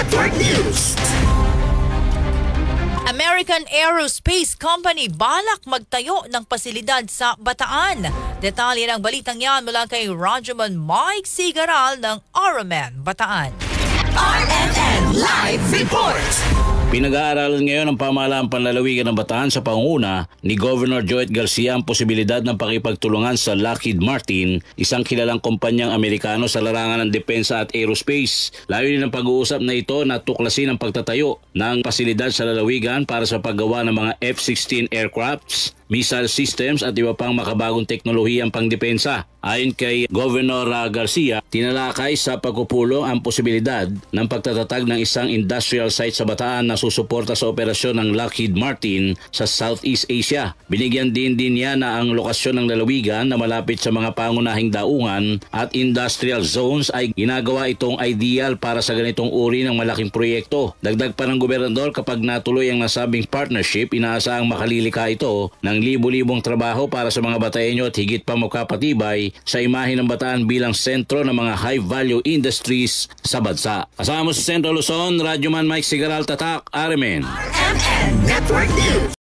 Network News. American Aerospace Company balak magtayo ng pasilidad sa Bataan. Detalye ng balitang yan mula kay Radyoman Mike Sigaral ng RMN Bataan. RMN Live Report. Pinag-aaralan ngayon ng pamahalaang panlalawigan ng Bataan sa pangunguna ni Governor Joet Garcia ang posibilidad ng pakipagtulungan sa Lockheed Martin, isang kilalang kumpanyang Amerikano sa larangan ng depensa at aerospace. Layunin ng pag-uusap na ito na tuklasin ang pagtatayo ng pasilidad sa lalawigan para sa paggawa ng mga F-16 aircrafts, missile systems at iba pang makabagong teknolohiyang pangdepensa. Ayon kay Governor Garcia, tinalakay sa pagpupulong ang posibilidad ng pagtatatag ng isang industrial site sa Bataan na susuporta sa operasyon ng Lockheed Martin sa Southeast Asia. Binigyan din niya na ang lokasyon ng lalawigan na malapit sa mga pangunahing daungan at industrial zones ay ginagawa itong ideal para sa ganitong uri ng malaking proyekto. Dagdag pa ng gobernador, kapag natuloy ang nasabing partnership, inaasahang makalilika ito ng libu-libong trabaho para sa mga Bataeño at higit pa magkapatibay sa imahe ng Bataan bilang sentro ng mga high-value industries sa bansa. Kasama sa Central Luzon, Radyoman Mike Sigaral, Tatak, RMN. RMN Network News.